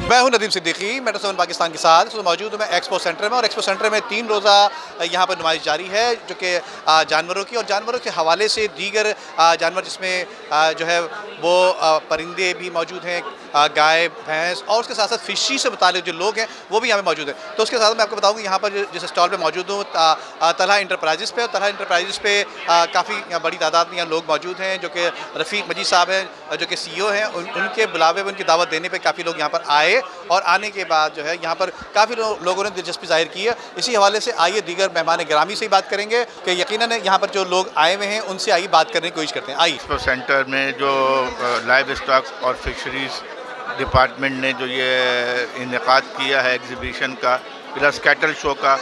میں ہوں ندیم صدیقی، میٹرو 7 پاکستان کے ساتھ موجود ہوں میں ایکسپو سینٹر میں، اور ایکسپو سینٹر میں 3 روزہ یہاں پر نمائش جاری ہے جو کہ جانوروں کی اور جانوروں کے حوالے سے دیگر جانور، جس میں جو ہے وہ پرندے بھی موجود ہیں، گائے، بھینس، اور اس کے ساتھ ساتھ فشری سے متعلق جو لوگ ہیں وہ بھی یہاں پہ موجود ہیں۔ تو اس کے ساتھ میں آپ کو بتاؤں کہ یہاں پر جس اسٹال پہ موجود ہوں طلحہ انٹرپرائزز پہ، اور طلحہ انٹرپرائزز پہ کافی بڑی تعداد میں یہاں لوگ موجود ہیں جو کہ رفیق مجید صاحب ہیں جو کہ CEO ہیں، ان کے بلاوے میں ان کی دعوت دینے پہ کافی لوگ یہاں پر آئے، اور آنے کے بعد جو ہے یہاں پر کافی لوگوں نے دلچسپی ظاہر کی ہے۔ اسی حوالے سے آئیے دیگر مہمان گرامی سے ہی بات کریں گے کہ یقیناً یہاں پر جو لوگ آئے ہوئے ہیں ان سے آئیے بات کرنے کی کوشش کرتے ہیں۔ آئیے ایکسپو سینٹر میں جو لائیو اسٹاک اور فشریز ڈپارٹمنٹ نے جو یہ انعقاد کیا ہے ایگزیبیشن کا پلس کیٹل شو کا،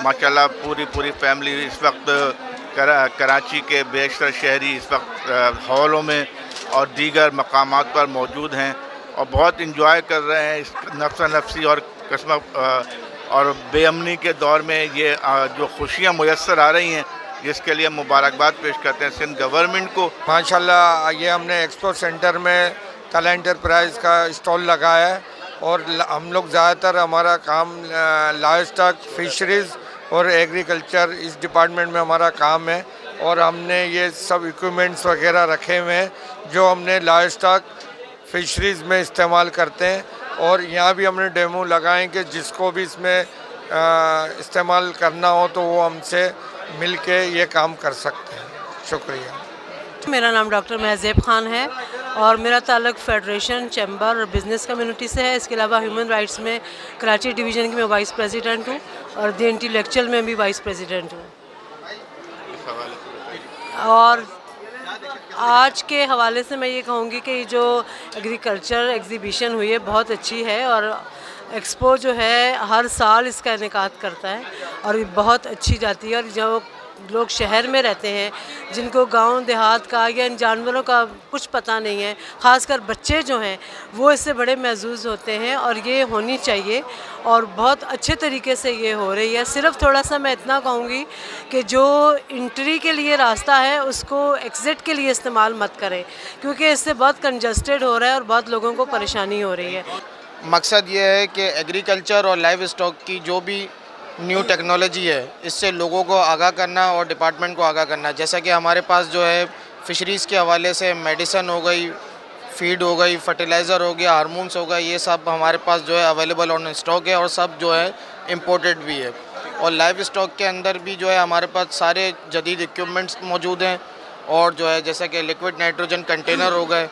ماشاءاللہ پوری فیملی اس وقت کراچی کے بیشتر شہری اس وقت ہالوں میں اور دیگر مقامات پر موجود ہیں اور بہت انجوائے کر رہے ہیں۔ اس نفسی اور اور بے امنی کے دور میں یہ جو خوشیاں میسر آ رہی ہیں، جس کے لیے مبارکباد پیش کرتے ہیں سندھ گورنمنٹ کو۔ ماشاءاللہ یہ ہم نے ایکسپو سینٹر میں طلحہ انٹرپرائز کا اسٹال لگایا ہے، اور ہم لوگ زیادہ تر ہمارا کام لائیو اسٹاک، فشریز اور ایگریکلچر، اس ڈپارٹمنٹ میں ہمارا کام ہے، اور ہم نے یہ سب ایکوپمنٹس وغیرہ رکھے ہوئے ہیں جو ہم نے لائیو اسٹاک، فشریز میں استعمال کرتے ہیں، اور یہاں بھی ہم نے ڈیمو لگائیں کہ جس کو بھی اس میں استعمال کرنا ہو تو وہ ہم سے مل کے یہ کام کر سکتے ہیں۔ شکریہ۔ میرا نام ڈاکٹر مہذیب خان ہے اور میرا تعلق فیڈریشن، چیمبر اور بزنس کمیونٹی سے ہے۔ اس کے علاوہ ہیومن رائٹس میں کراچی ڈویژن کی میں وائس پریزیڈنٹ ہوں، اور دی انٹیلیکچوئل میں بھی وائس پریزیڈنٹ ہوں۔ اور آج کے حوالے سے میں یہ کہوں گی کہ جو ایگریکلچر ایگزیبیشن ہوئی ہے بہت اچھی ہے، اور ایکسپو جو ہے ہر سال اس کا انعقاد کرتا ہے اور یہ بہت اچھی جاتی ہے۔ اور جو لوگ شہر میں رہتے ہیں، جن کو گاؤں دیہات کا یا ان جانوروں کا کچھ پتہ نہیں ہے، خاص کر بچے جو ہیں وہ اس سے بڑے محظوظ ہوتے ہیں، اور یہ ہونی چاہیے، اور بہت اچھے طریقے سے یہ ہو رہی ہے۔ صرف تھوڑا سا میں اتنا کہوں گی کہ جو انٹری کے لیے راستہ ہے اس کو ایگزٹ کے لیے استعمال مت کریں، کیونکہ اس سے بہت کنجسٹڈ ہو رہا ہے اور بہت لوگوں کو پریشانی ہو رہی ہے۔ مقصد یہ ہے کہ ایگریکلچر اور لائیو اسٹاک کی جو بھی نیو ٹیکنالوجی ہے اس سے لوگوں کو آگاہ کرنا اور ڈپارٹمنٹ کو آگاہ کرنا، جیسا کہ ہمارے پاس جو ہے فشریز کے حوالے سے میڈیسن ہو گئی، فیڈ ہو گئی، فرٹیلائزر ہو گیا، ہارمونس ہو گئے، یہ سب ہمارے پاس جو ہے اویلیبل آن اسٹاک ہے، اور سب جو ہے امپورٹڈ بھی ہے۔ اور لائیو اسٹاک کے اندر بھی جو ہے ہمارے پاس سارے جدید ایکوپمنٹس موجود ہیں، اور جو ہے جیسا کہ لیکوڈ نائٹروجن کنٹینر ہو گئے،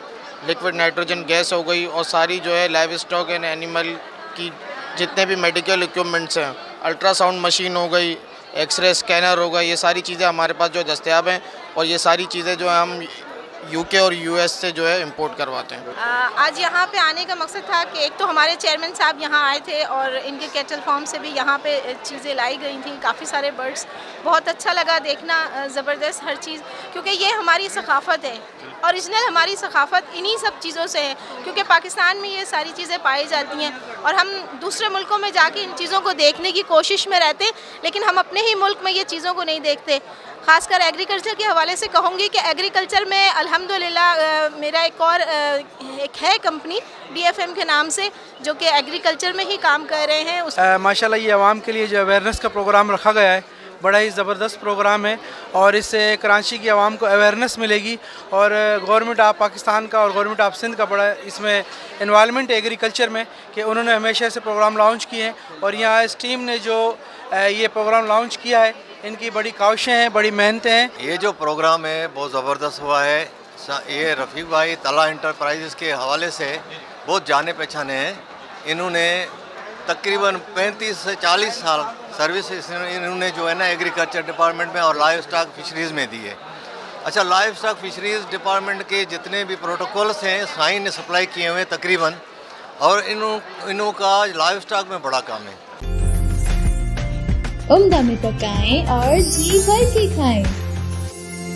لیکوڈ نائٹروجن گیس ہو گئی، اور ساری جو ہے لائیو اسٹاک اینڈ اینیمل کی جتنے بھی میڈیکل ایکوپمنٹس ہیں، الٹرا ساؤنڈ مشین ہو گئی، ایکس رے اسکینر ہو گئی، یہ ساری چیزیں ہمارے پاس جو دستیاب ہیں، اور یہ ساری چیزیں جو ہے ہم UK اور US سے جو ہے امپورٹ کرواتے ہیں۔ آج یہاں پہ آنے کا مقصد تھا کہ ایک تو ہمارے چیئرمین صاحب یہاں آئے تھے، اور ان کے کیٹل فارم سے بھی یہاں پہ چیزیں لائی گئی تھیں، کافی سارے برڈس، بہت اچھا لگا دیکھنا، زبردست ہر چیز، کیونکہ یہ ہماری ثقافت ہے، اوریجنل ہماری ثقافت انہی سب چیزوں سے ہے، کیونکہ پاکستان میں یہ ساری چیزیں پائی جاتی ہیں، اور ہم دوسرے ملکوں میں جا کے ان چیزوں کو دیکھنے کی کوشش میں رہتے، لیکن ہم اپنے ہی ملک میں یہ چیزوں کو نہیں دیکھتے۔ خاص کر ایگریکلچر کے حوالے سے کہوں گی کہ ایگریکلچر میں الحمدللہ میرا ایک ہے کمپنی DFM کے نام سے، جو کہ ایگریکلچر میں ہی کام کر رہے ہیں۔ ماشاءاللہ یہ عوام کے لیے جو اویئرنیس کا پروگرام رکھا گیا ہے بڑا ہی زبردست پروگرام ہے، اور اس سے کراچی کی عوام کو اویئرنیس ملے گی، اور گورنمنٹ آف پاکستان کا اور گورنمنٹ آف سندھ کا بڑا اس میں انوالومنٹ ہے ایگریکلچر میں، کہ انہوں نے ہمیشہ سے پروگرام لانچ کیے ہیں، اور یہاں اس ٹیم نے جو یہ پروگرام لانچ کیا ہے ان کی بڑی کاوشیں ہیں، بڑی محنتیں ہیں۔ یہ جو پروگرام ہے بہت زبردست ہوا ہے۔ یہ رفیق بھائی طلحہ انٹرپرائزز کے حوالے سے بہت جانے پہچانے ہیں، انہوں نے تقریباً 35 سے 40 سال سروس انہوں نے جو ہے نا ایگریکلچر ڈپارٹمنٹ میں اور لائیو اسٹاک فشریز میں دی ہے۔ اچھا، لائیو اسٹاک فشریز ڈپارٹمنٹ کے جتنے بھی پروٹوکولس ہیں سائن نے سپلائی کیے ہوئے تقریباً، اور انہوں کا لائیو اسٹاک میں بڑا کام ہے۔ عمدہ میں پکائیں اور جی بھر کے کھائیں۔